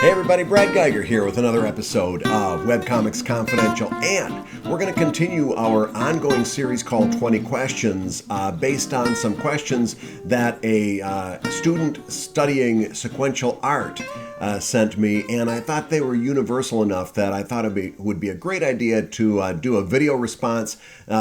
Hey everybody, Brad Geiger here with another episode of Webcomics Confidential, and we're going to continue our ongoing series called 20 Questions based on some questions that a student studying sequential art sent me, and I thought they were universal enough that I thought it would be a great idea to do a video response,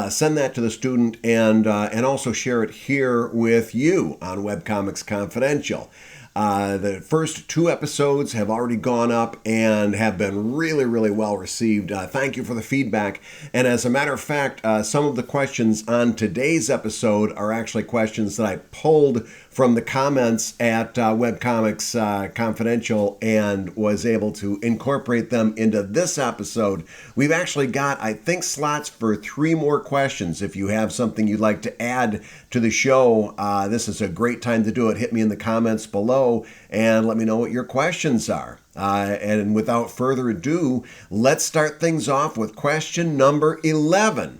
send that to the student, and also share it here with you on Webcomics Confidential. The first two episodes have already gone up and have been really, really well received. Thank you for the feedback. And as a matter of fact, some of the questions on today's episode are actually questions that I pulled from the comments at Webcomics Confidential and was able to incorporate them into this episode. We've actually got, I think, slots for 3 more questions. If you have something you'd like to add to the show, this is a great time to do it. Hit me in the comments below and let me know what your questions are. And without further ado, let's start things off with question number 11.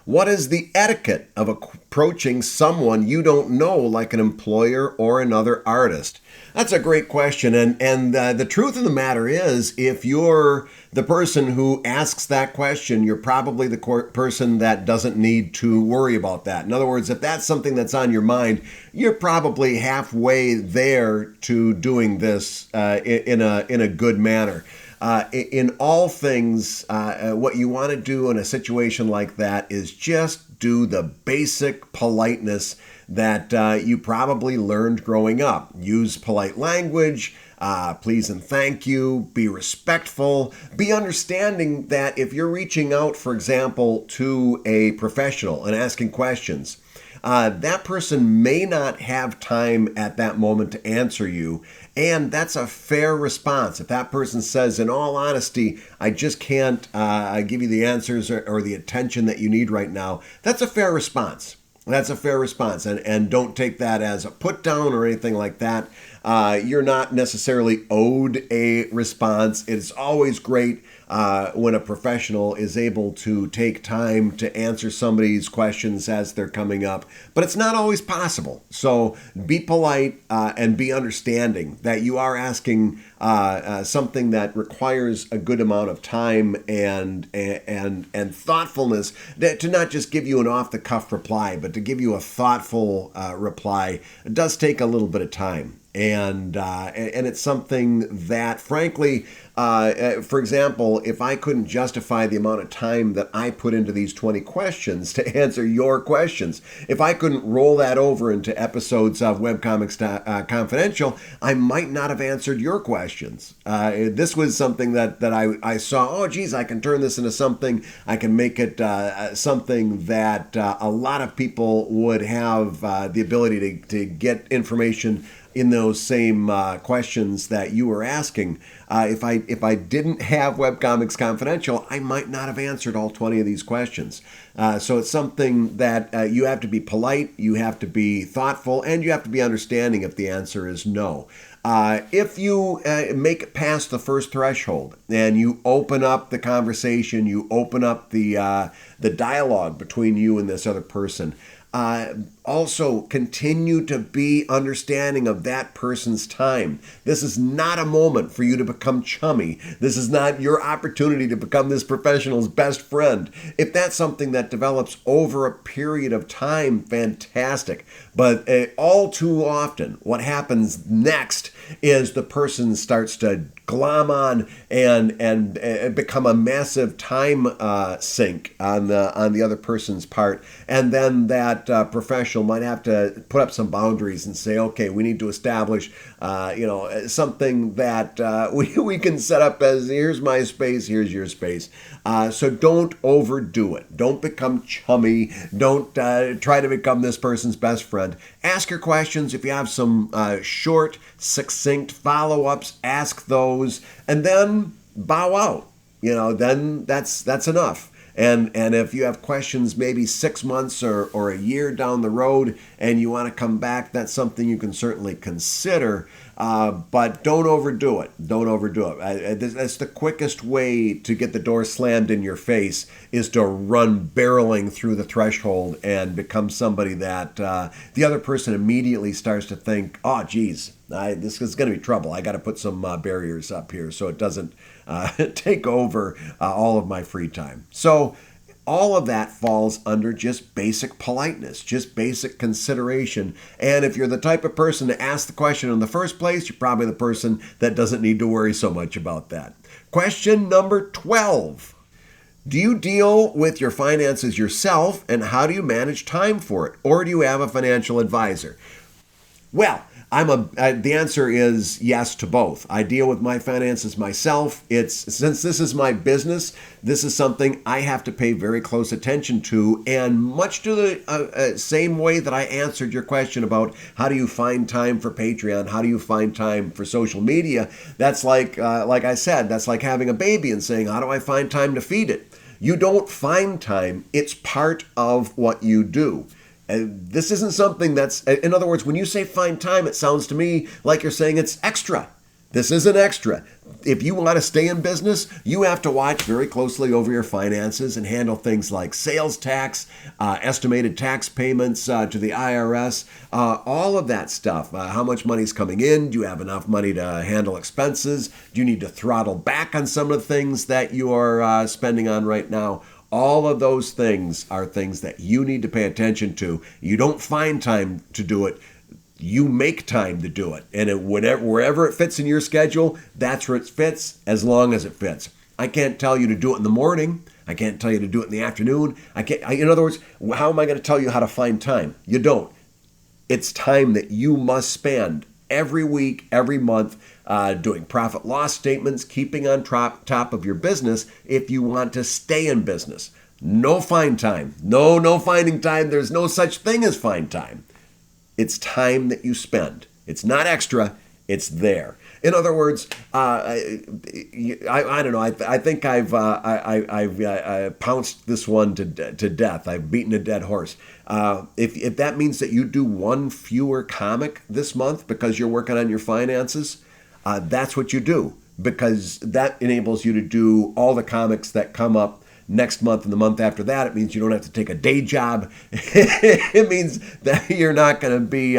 What is the etiquette of approaching someone you don't know, like an employer or another artist? That's a great question, and the truth of the matter is, if you're the person who asks that question, you're probably the person that doesn't need to worry about that. In other words, if that's something that's on your mind, you're probably halfway there to doing this in a good manner. In all things, what you want to do in a situation like that is just do the basic politeness that you probably learned growing up. Use polite language, please and thank you, be respectful, be understanding that if you're reaching out, for example, to a professional and asking questions, that person may not have time at that moment to answer you, and that's a fair response. If that person says, in all honesty, I just can't give you the answers or the attention that you need right now, that's a fair response. That's a fair response, and don't take that as a put down or anything like that. You're not necessarily owed a response. It's always great when a professional is able to take time to answer somebody's questions as they're coming up, but it's not always possible. So be polite and be understanding that you are asking something that requires a good amount of time and thoughtfulness, to not just give you an off-the-cuff reply, but to give you a thoughtful reply. It does take a little bit of time. And it's something that, frankly, for example, if I couldn't justify the amount of time that I put into these 20 questions to answer your questions, if I couldn't roll that over into episodes of Webcomics Confidential, I might not have answered your questions. This was something that I saw, oh, geez, I can turn this into something, I can make it something that a lot of people would have the ability to get information in those same questions that you were asking. If I didn't have Webcomics Confidential, I might not have answered all 20 of these questions. So it's something that you have to be polite, you have to be thoughtful, and you have to be understanding if the answer is no. If you make it past the first threshold and you open up the conversation, you open up the dialogue between you and this other person, also continue to be understanding of that person's time. This is not a moment for you to become chummy. This is not your opportunity to become this professional's best friend. If that's something that develops over a period of time, fantastic. But all too often, what happens next is the person starts to glom on and become a massive time sink on the other person's part, and then that professional might have to put up some boundaries and say, okay, we need to establish something that we can set up as, here's my space, here's your space. So don't overdo it. Don't become chummy. Don't try to become this person's best friend. Ask your questions. If you have some short, succinct follow-ups, ask those, and then bow out. Then that's enough. And if you have questions maybe 6 months or a year down the road and you want to come back, that's something you can certainly consider. But don't overdo it. Don't overdo it. That's the quickest way to get the door slammed in your face, is to run barreling through the threshold and become somebody that the other person immediately starts to think, oh, geez, This is going to be trouble. I got to put some barriers up here so it doesn't take over all of my free time. So all of that falls under just basic politeness, just basic consideration. And if you're the type of person to ask the question in the first place, you're probably the person that doesn't need to worry so much about that. Question number 12. Do you deal with your finances yourself, and how do you manage time for it? Or do you have a financial advisor? Well, the answer is yes to both. I deal with my finances myself. Since this is my business, this is something I have to pay very close attention to. And much to the same way that I answered your question about how do you find time for Patreon, how do you find time for social media, that's like I said, that's like having a baby and saying, how do I find time to feed it? You don't find time. It's part of what you do. This isn't something that's, in other words, when you say find time, it sounds to me like you're saying it's extra. This isn't extra. If you want to stay in business, you have to watch very closely over your finances and handle things like sales tax, estimated tax payments to the IRS, all of that stuff. How much money's coming in? Do you have enough money to handle expenses? Do you need to throttle back on some of the things that you are spending on right now? All of those things are things that you need to pay attention to. You don't find time to do it. You make time to do it. And wherever it fits in your schedule, that's where it fits, as long as it fits. I can't tell you to do it in the morning. I can't tell you to do it in the afternoon. In other words, how am I going to tell you how to find time? You don't. It's time that you must spend every week, every month, doing profit loss statements, keeping on top of your business if you want to stay in business. No find time. No finding time. There's no such thing as find time. It's time that you spend. It's not extra. It's there. In other words, I don't know. I think I've pounced this one to death. I've beaten a dead horse. If that means that you do one fewer comic this month because you're working on your finances, that's what you do, because that enables you to do all the comics that come up next month and the month after that. It means you don't have to take a day job. It means that you're not going to be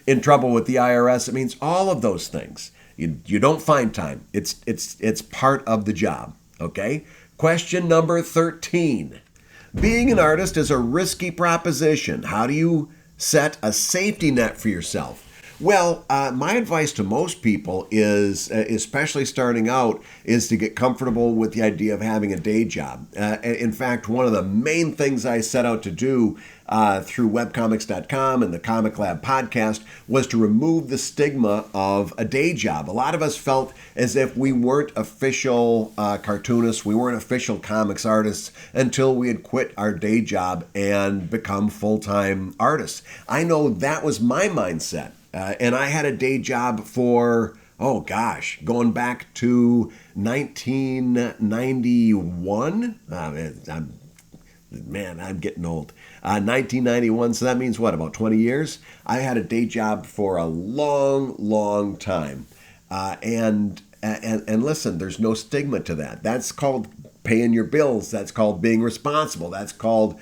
in trouble with the IRS. It means all of those things. You don't find time. It's part of the job. Okay? Question number 13. Being an artist is a risky proposition. How do you set a safety net for yourself? Well, my advice to most people is, especially starting out, is to get comfortable with the idea of having a day job. In fact, one of the main things I set out to do through webcomics.com and the Comic Lab podcast was to remove the stigma of a day job. A lot of us felt as if we weren't official cartoonists, we weren't official comics artists until we had quit our day job and become full-time artists. I know that was my mindset. And I had a day job for, going back to 1991. I'm getting old. 1991, so that means what, about 20 years? I had a day job for a long, long time. And listen, there's no stigma to that. That's called paying your bills. That's called being responsible. That's called,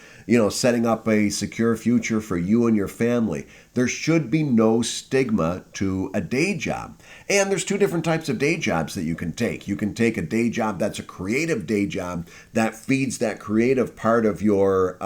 setting up a secure future for you and your family. There should be no stigma to a day job. And there's two different types of day jobs that you can take. You can take a day job that's a creative day job that feeds that creative part of your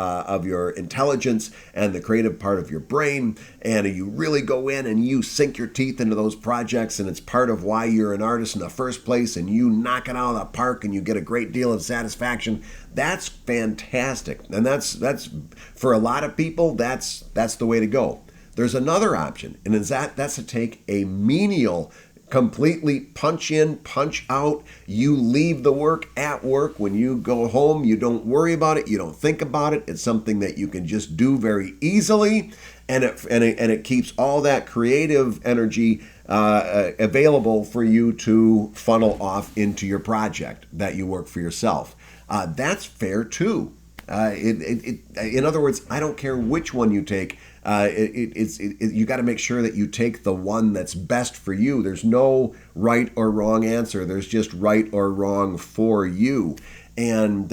intelligence and the creative part of your brain. And you really go in and you sink your teeth into those projects, and it's part of why you're an artist in the first place, and you knock it out of the park and you get a great deal of satisfaction. That's fantastic. And that's for a lot of people, that's the way to go. There's another option, and that's to take a menial, completely punch in, punch out. You leave the work at work. When you go home, you don't worry about it. You don't think about it. It's something that you can just do very easily, and it keeps all that creative energy available for you to funnel off into your project that you work for yourself. That's fair too. In other words, I don't care which one you take. You got to make sure that you take the one that's best for you. There's no right or wrong answer. There's just right or wrong for you. And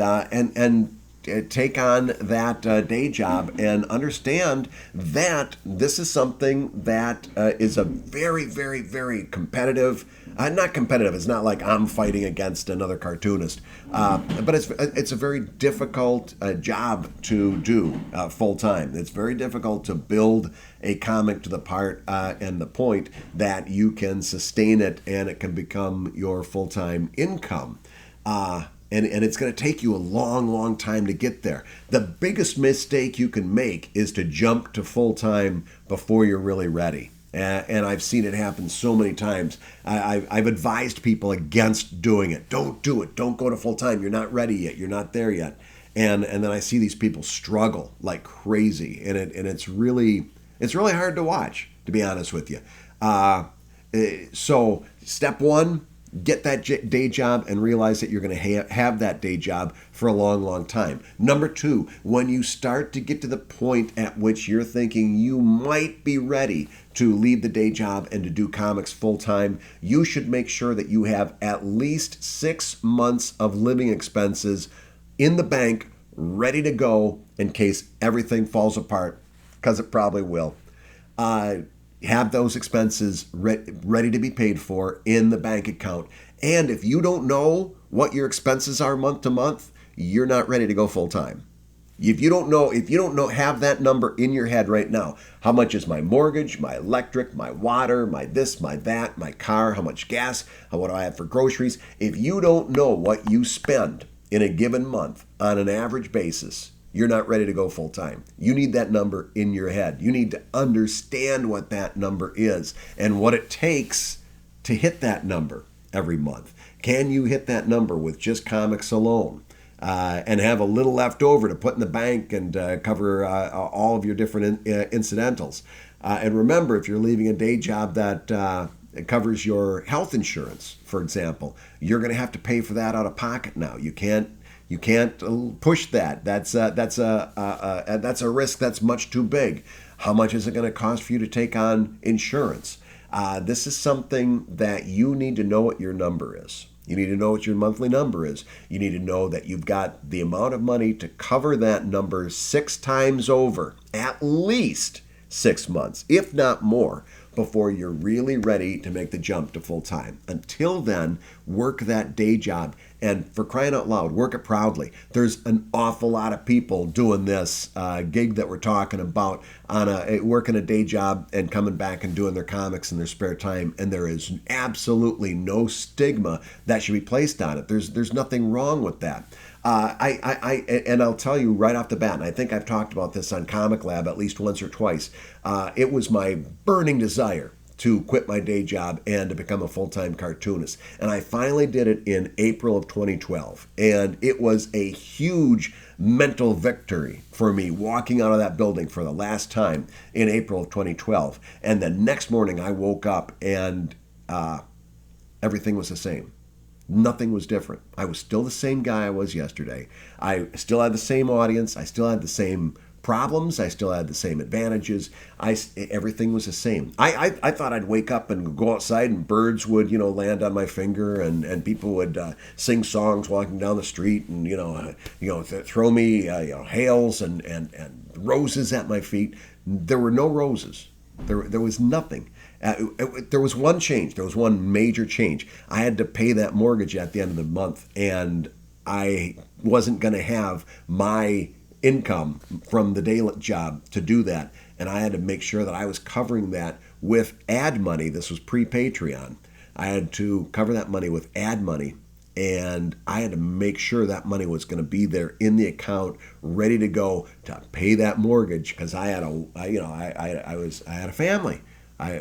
take on that day job and understand that this is something that is a very, very, very competitive. Not competitive. It's not like I'm fighting against another cartoonist, but it's a very difficult job to do full time. It's very difficult to build a comic to the part and the point that you can sustain it and it can become your full time income. And it's going to take you a long, long time to get there. The biggest mistake you can make is to jump to full time before you're really ready. And I've seen it happen so many times. I've advised people against doing it. Don't do it. Don't go to full time. You're not ready yet. You're not there yet. And then I see these people struggle like crazy, and it's really hard to watch, to be honest with you. So step one, get that day job and realize that you're going to have that day job for a long, long time. Number two, when you start to get to the point at which you're thinking you might be ready to leave the day job and to do comics full time, you should make sure that you have at least 6 months of living expenses in the bank ready to go in case everything falls apart, because it probably will. Have those expenses ready to be paid for in the bank account. And if you don't know what your expenses are month to month, you're not ready to go full time. If you don't know, have that number in your head right now. How much is my mortgage, my electric, my water, my this, my that, my car, how much gas, what do I have for groceries? If you don't know what you spend in a given month on an average basis, you're not ready to go full time. You need that number in your head. You need to understand what that number is and what it takes to hit that number every month. Can you hit that number with just comics alone and have a little left over to put in the bank and cover all of your different incidentals? And remember, if you're leaving a day job that covers your health insurance, for example, you're going to have to pay for that out of pocket now. You can't push that. That's a risk that's much too big. How much is it going to cost for you to take on insurance? This is something that you need to know what your number is. You need to know what your monthly number is. You need to know that you've got the amount of money to cover that number 6 times over, at least 6 months, if not more, before you're really ready to make the jump to full time. Until then, work that day job, and for crying out loud, work it proudly. There's an awful lot of people doing this gig that we're talking about on working a day job and coming back and doing their comics in their spare time, and there is absolutely no stigma that should be placed on it. There's nothing wrong with that. And I'll tell you right off the bat, and I think I've talked about this on Comic Lab at least once or twice, it was my burning desire to quit my day job and to become a full-time cartoonist. And I finally did it in April of 2012. And it was a huge mental victory for me walking out of that building for the last time in April of 2012. And the next morning I woke up and everything was the same. Nothing was different. I was still the same guy I was yesterday. I still had the same audience. I still had the same problems. I still had the same advantages. Everything was the same. I thought I'd wake up and go outside and birds would, land on my finger and people would sing songs walking down the street and, throw me, hails and roses at my feet. There were no roses. There was nothing. There was one change. There was one major change. I had to pay that mortgage at the end of the month, and I wasn't going to have my income from the day job to do that. And I had to make sure that I was covering that with ad money. This was pre-Patreon. I had to cover that money with ad money, and I had to make sure that money was going to be there in the account, ready to go to pay that mortgage, because I had a family.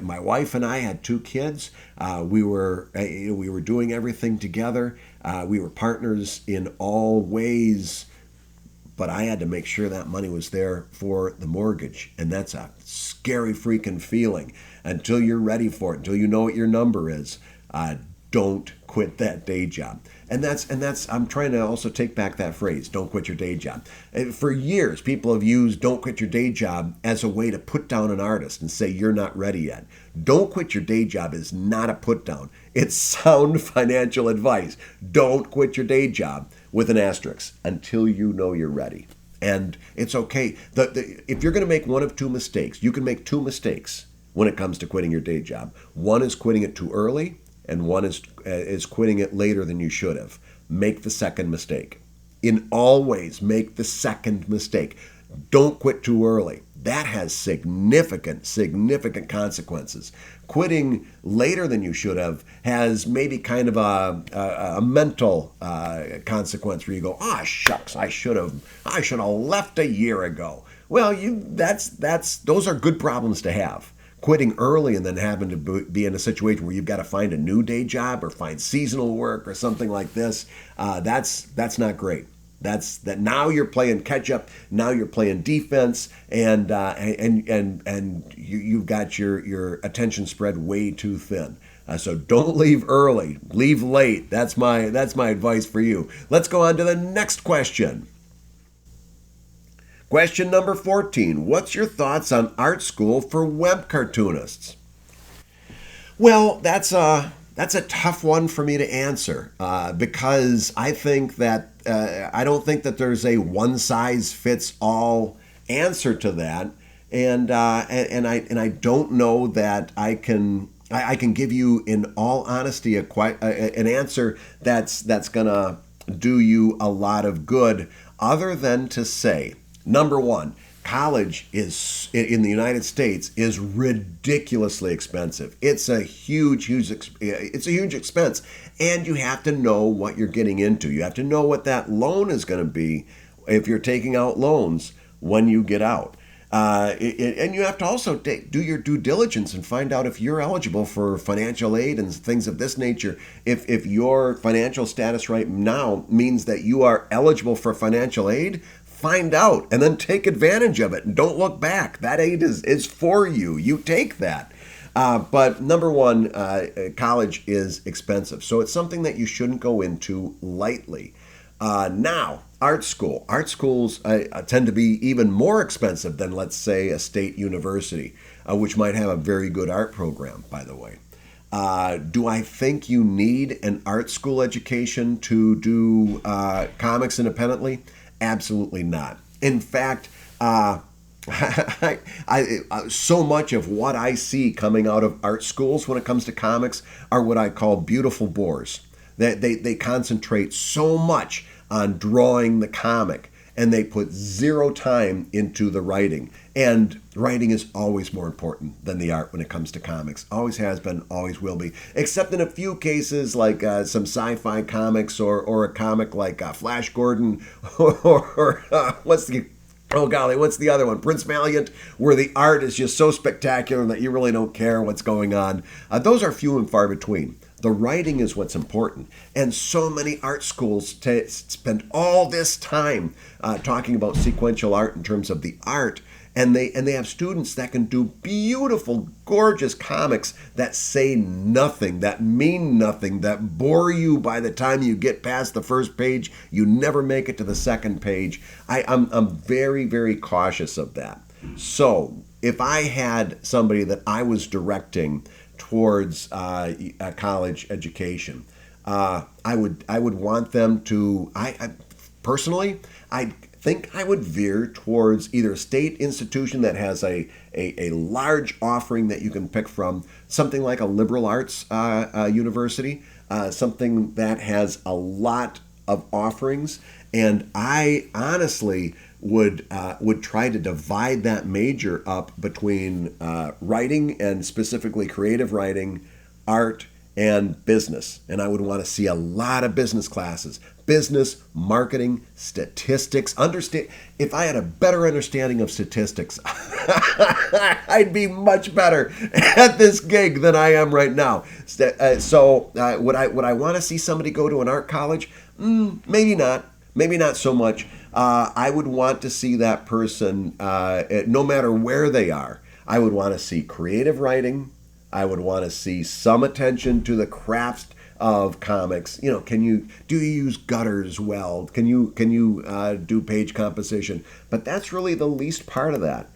My wife and I had 2 kids. We were doing everything together. We were partners in all ways, but I had to make sure that money was there for the mortgage, and that's a scary freaking feeling. Until you're ready for it, until you know what your number is, don't quit that day job. And that's I'm trying to also take back that phrase, don't quit your day job. For years, people have used don't quit your day job as a way to put down an artist and say you're not ready yet. Don't quit your day job is not a put down. It's sound financial advice. Don't quit your day job. with an asterisk, until you know you're ready. And it's okay. If you're going to make one of two mistakes, you can make two mistakes when it comes to quitting your day job. One is quitting it too early, and one is quitting it later than you should have. Make the second mistake. In all ways, make the second mistake. Don't quit too early. That has significant consequences. Quitting later than you should have has maybe kind of a mental consequence where you go, shucks, I should have left a year ago. Well, those are good problems to have. Quitting early and then having to be in a situation where you've got to find a new day job or find seasonal work or something like this, that's not great. Now you're playing catch up. Now you're playing defense, and you've got your attention spread way too thin. So don't leave early. Leave late. That's my advice for you. Let's go on to the next question. Question number 14. What's your thoughts on art school for web cartoonists? Well, that's a tough one for me to answer because I think that I don't think that there's a one-size-fits-all answer to that, and I don't know that I can give you, in all honesty, an answer that's gonna do you a lot of good, other than to say, number one, college in the United States is ridiculously expensive. It's a huge expense, and you have to know what you're getting into. You have to know what that loan is going to be if you're taking out loans when you get out. And you have to also do your due diligence and find out if you're eligible for financial aid and things of this nature. If your financial status right now means that you are eligible for financial aid, find out and then take advantage of it, and don't look back. That aid is for you. You take that. But number one, college is expensive, so it's something that you shouldn't go into lightly. Now, art school. Art schools tend to be even more expensive than, let's say, a state university, which might have a very good art program, by the way. Do I think you need an art school education to do comics independently? Absolutely not. In fact, so much of what I see coming out of art schools when it comes to comics are what I call beautiful bores. They concentrate so much on drawing the comic, and they put zero time into the writing. And writing is always more important than the art when it comes to comics. Always has been, always will be. Except in a few cases like some sci-fi comics or a comic like Flash Gordon or what's the other one? Prince Valiant, where the art is just so spectacular that you really don't care what's going on. Those are few and far between. The writing is what's important. And so many art schools spend all this time talking about sequential art in terms of the art. And they have students that can do beautiful, gorgeous comics that say nothing, that mean nothing, that bore you by the time you get past the first page. You never make it to the second page. I'm very, very cautious of that. So if I had somebody that I was directing towards a college education, I would want them to. Personally, I think I would veer towards either a state institution that has a large offering that you can pick from, something like a liberal arts university, something that has a lot of offerings. And I honestly would try to divide that major up between writing, and specifically creative writing, art, and business. And I would want to see a lot of business classes. Business, marketing, statistics. If I had a better understanding of statistics, I'd be much better at this gig than I am right now. So would I want to see somebody go to an art college? Maybe not. Maybe not so much. I would want to see that person, no matter where they are, I would want to see creative writing. I would want to see some attention to the crafts of comics. Do you use gutters well? Can you do page composition? But that's really the least part of that.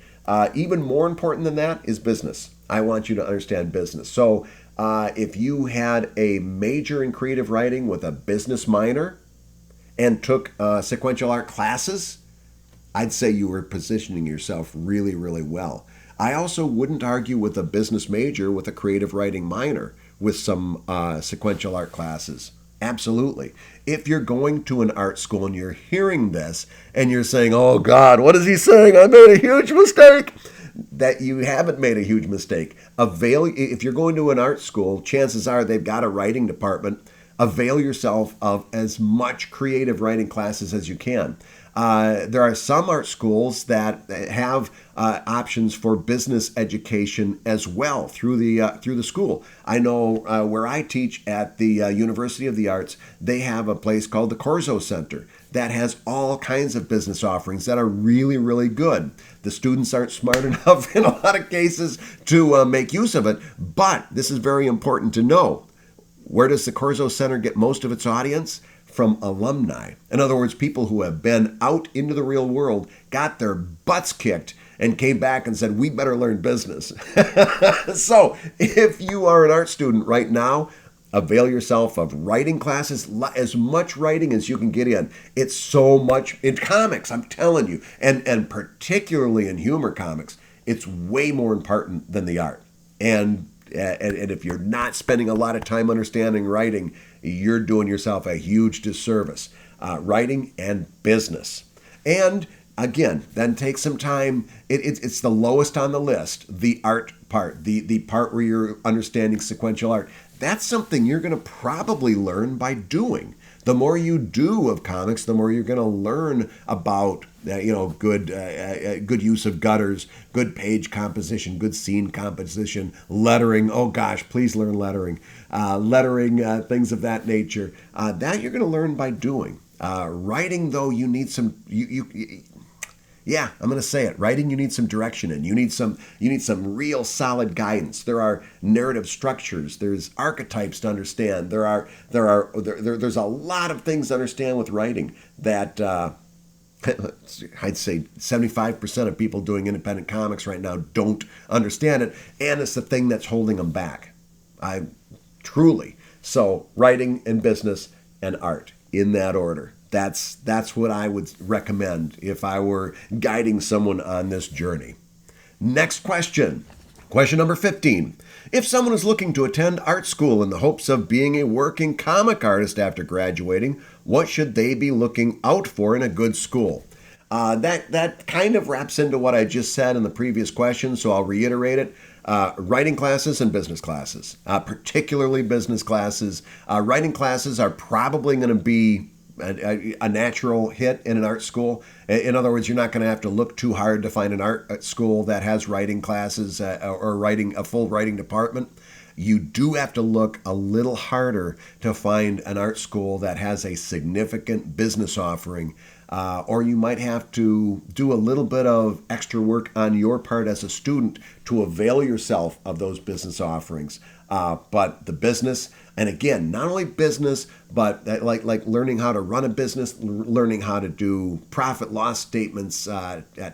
Even more important than that is business. I want you to understand business. So if you had a major in creative writing with a business minor, and took sequential art classes, I'd say you were positioning yourself really, really well. I also wouldn't argue with a business major with a creative writing minor with some sequential art classes. Absolutely. If you're going to an art school and you're hearing this and you're saying, oh God, what is he saying? I made a huge mistake. That you haven't made a huge mistake. If you're going to an art school, chances are they've got a writing department. Avail yourself of as much creative writing classes as you can. There are some art schools that have options for business education as well through the school. I know where I teach at the University of the Arts, they have a place called the Corso Center that has all kinds of business offerings that are really, really good. The students aren't smart enough in a lot of cases to make use of it, but this is very important to know. Where does the Corso Center get most of its audience? From alumni. In other words, people who have been out into the real world, got their butts kicked, and came back and said, we better learn business. So if you are an art student right now, avail yourself of writing classes, as much writing as you can get in. It's so much in comics, I'm telling you, and particularly in humor comics, it's way more important than the art. And if you're not spending a lot of time understanding writing, you're doing yourself a huge disservice. Writing and business. And again, then take some time. It's the lowest on the list, the art part, the part where you're understanding sequential art. That's something you're going to probably learn by doing. The more you do of comics, the more you're going to learn about good use of gutters, good page composition, good scene composition, lettering. Oh gosh, please learn lettering, things of that nature. That you're going to learn by doing. Writing, though, you need some. Yeah, I'm going to say it. Writing, you need some direction in. You need some real solid guidance. There are narrative structures. There's archetypes to understand. There's a lot of things to understand with writing that I'd say 75% of people doing independent comics right now don't understand it, and it's the thing that's holding them back. Truly. So writing and business and art in that order. That's what I would recommend if I were guiding someone on this journey. Next question. Question number 15. If someone is looking to attend art school in the hopes of being a working comic artist after graduating, what should they be looking out for in a good school? That kind of wraps into what I just said in the previous question, so I'll reiterate it. Writing classes and business classes, particularly business classes. Writing classes are probably going to be a natural hit in an art school. In other words, you're not going to have to look too hard to find an art school that has writing classes or a full writing department. You do have to look a little harder to find an art school that has a significant business offering, or you might have to do a little bit of extra work on your part as a student to avail yourself of those business offerings. But the business, and again, not only business, but like learning how to run a business, learning how to do profit loss statements,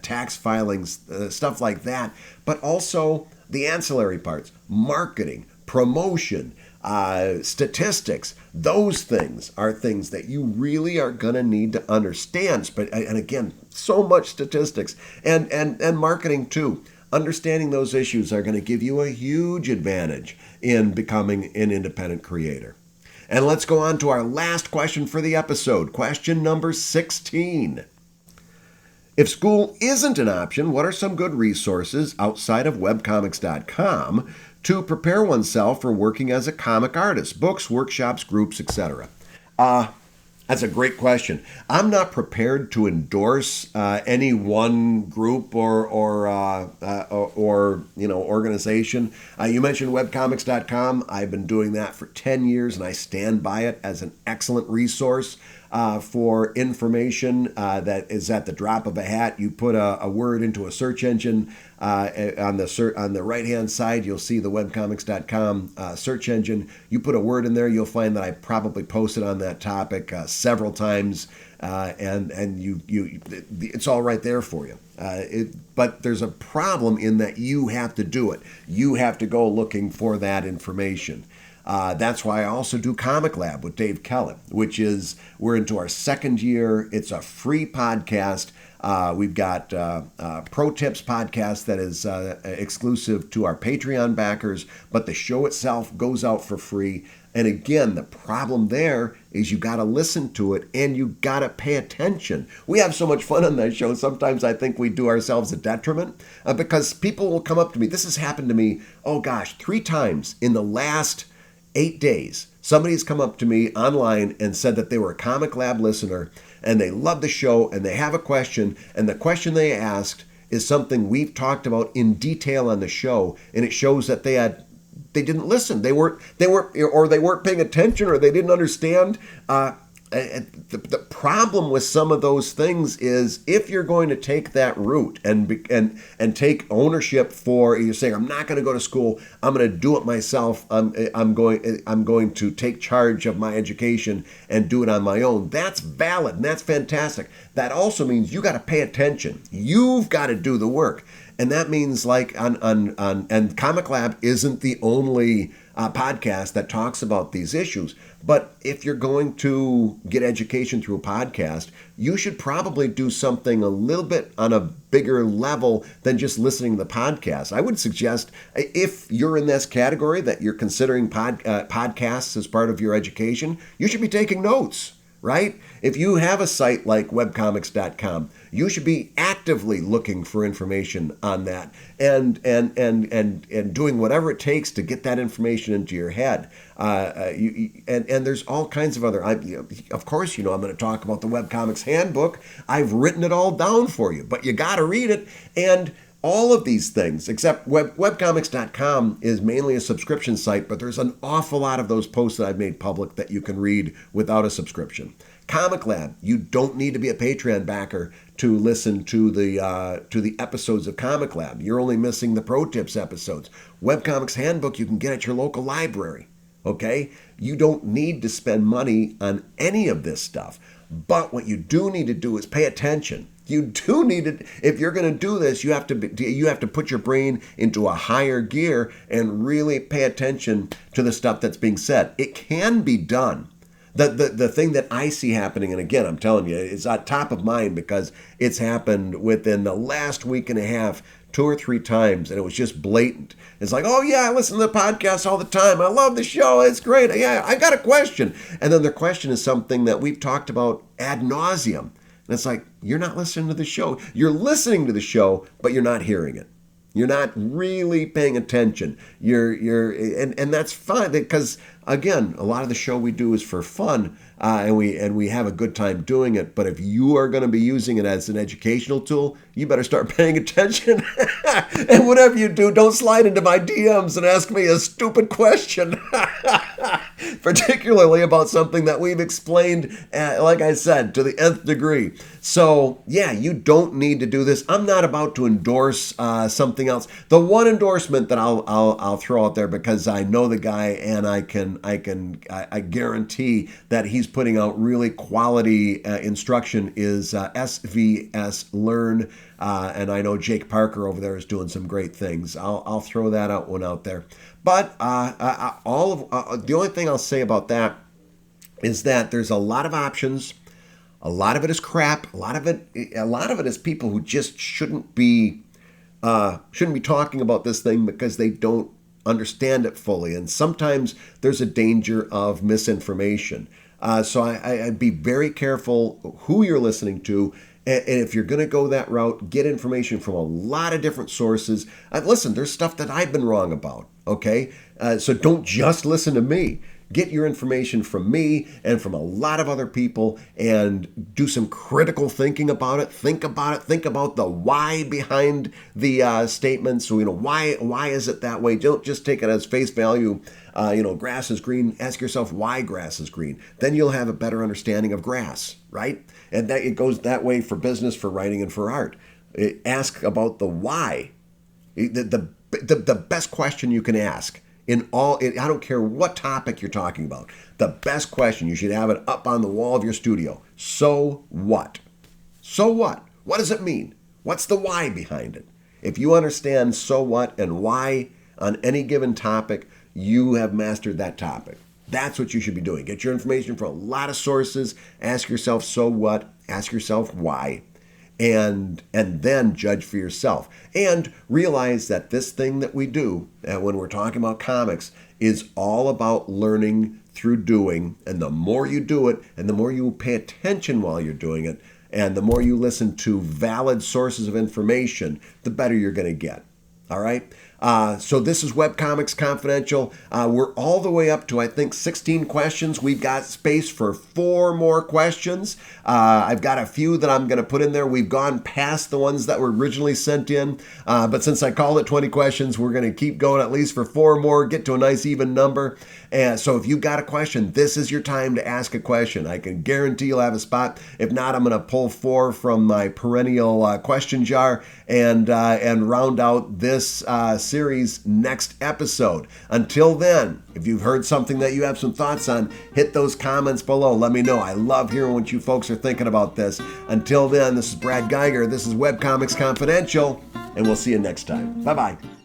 tax filings, stuff like that, but also the ancillary parts, marketing, promotion, statistics. Those things are things that you really are going to need to understand. And again, so much statistics and marketing too. Understanding those issues are going to give you a huge advantage in becoming an independent creator. And let's go on to our last question for the episode. Question number 16. If school isn't an option, what are some good resources outside of webcomics.com to prepare oneself for working as a comic artist? Books, workshops, groups, etc. That's a great question. I'm not prepared to endorse any one group or organization. You mentioned webcomics.com. I've been doing that for 10 years, and I stand by it as an excellent resource for information that is at the drop of a hat. You put a word into a search engine. On the right-hand side, you'll see the webcomics.com search engine. You put a word in there, you'll find that I probably posted on that topic several times, and it's all right there for you. But there's a problem in that you have to do it. You have to go looking for that information. That's why I also do Comic Lab with Dave Kellett, which is, we're into our second year. It's a free podcast. We've got Pro Tips podcast that is exclusive to our Patreon backers, but the show itself goes out for free. And again, the problem there is you got to listen to it and you got to pay attention. We have so much fun on that show. Sometimes I think we do ourselves a detriment because people will come up to me. This has happened to me, 3 times in the last 8 days. Somebody's come up to me online and said that they were a Comic Lab listener and they love the show and they have a question, and the question they asked is something we've talked about in detail on the show, and it shows that they didn't listen. They weren't paying attention, or they didn't understand. The problem with some of those things is if you're going to take that route and take ownership for, you're saying, I'm not going to go to school, I'm going to do it myself, I'm going to take charge of my education and do it on my own. That's valid and that's fantastic. That also means you got to pay attention. You've got to do the work. And that means and Comic Lab isn't the only podcast that talks about these issues. But if you're going to get education through a podcast, you should probably do something a little bit on a bigger level than just listening to the podcast. I would suggest, if you're in this category that you're considering podcasts as part of your education, you should be taking notes. Right? If you have a site like webcomics.com, you should be actively looking for information on that and doing whatever it takes to get that information into your head. And there's all kinds of other, of course, I'm going to talk about the Webcomics Handbook. I've written it all down for you, but you got to read it. And all of these things, except webcomics.com is mainly a subscription site, but there's an awful lot of those posts that I've made public that you can read without a subscription. Comic Lab, you don't need to be a Patreon backer to listen to the episodes of Comic Lab. You're only missing the Pro Tips episodes. Webcomics Handbook you can get at your local library. Okay? You don't need to spend money on any of this stuff. But what you do need to do is pay attention. You do need it. If you're going to do this, you have to put your brain into a higher gear and really pay attention to the stuff that's being said. It can be done. The thing that I see happening, and again, I'm telling you, it's at top of mind because it's happened within the last week and a half, 2 or 3 times, and it was just blatant. It's like, oh yeah, I listen to the podcast all the time. I love the show. It's great. Yeah, I got a question. And then the question is something that we've talked about ad nauseum. And it's like, you're not listening to the show. You're listening to the show, but you're not hearing it. You're not really paying attention. And that's fine because, again, a lot of the show we do is for fun, and we have a good time doing it. But if you are going to be using it as an educational tool, you better start paying attention. And whatever you do, don't slide into my DMs and ask me a stupid question, particularly about something that we've explained, like I said, to the nth degree. So, yeah, you don't need to do this. I'm not about to endorse something else. The one endorsement that I'll throw out there, because I know the guy and I guarantee that he's putting out really quality instruction, is SVS Learn. And I know Jake Parker over there is doing some great things. I'll throw that one out there. But the only thing I'll say about that is that there's a lot of options. A lot of it is crap. A lot of it is people who just shouldn't be talking about this thing because they don't understand it fully. And sometimes there's a danger of misinformation. So I'd be very careful who you're listening to. And if you're going to go that route, get information from a lot of different sources. Listen, there's stuff that I've been wrong about, okay? So don't just listen to me. Get your information from me and from a lot of other people and do some critical thinking about it. Think about it. Think about the why behind the statements. So, why is it that way? Don't just take it as face value. Grass is green. Ask yourself why grass is green. Then you'll have a better understanding of grass, right? And that it goes that way for business, for writing, and for art. Ask about the why. The best question you can ask. I don't care what topic you're talking about. The best question, you should have it up on the wall of your studio. So what? So what? What does it mean? What's the why behind it? If you understand so what and why on any given topic, you have mastered that topic. That's what you should be doing. Get your information from a lot of sources. Ask yourself, so what? Ask yourself why. And then judge for yourself. And realize that this thing that we do, when we're talking about comics, is all about learning through doing. And the more you do it, and the more you pay attention while you're doing it, and the more you listen to valid sources of information, the better you're going to get. All right? So this is Webcomics Confidential. We're all the way up to, I think, 16 questions. We've got space for 4 more questions. I've got a few that I'm going to put in there. We've gone past the ones that were originally sent in. But since I called it 20 questions, we're going to keep going at least for 4 more, get to a nice even number. And so if you've got a question, this is your time to ask a question. I can guarantee you'll have a spot. If not, I'm going to pull 4 from my perennial question jar and round out this series next episode. Until then, if you've heard something that you have some thoughts on, hit those comments below. Let me know. I love hearing what you folks are thinking about this. Until then, this is Brad Geiger. This is Webcomics Confidential, and we'll see you next time. Bye-bye.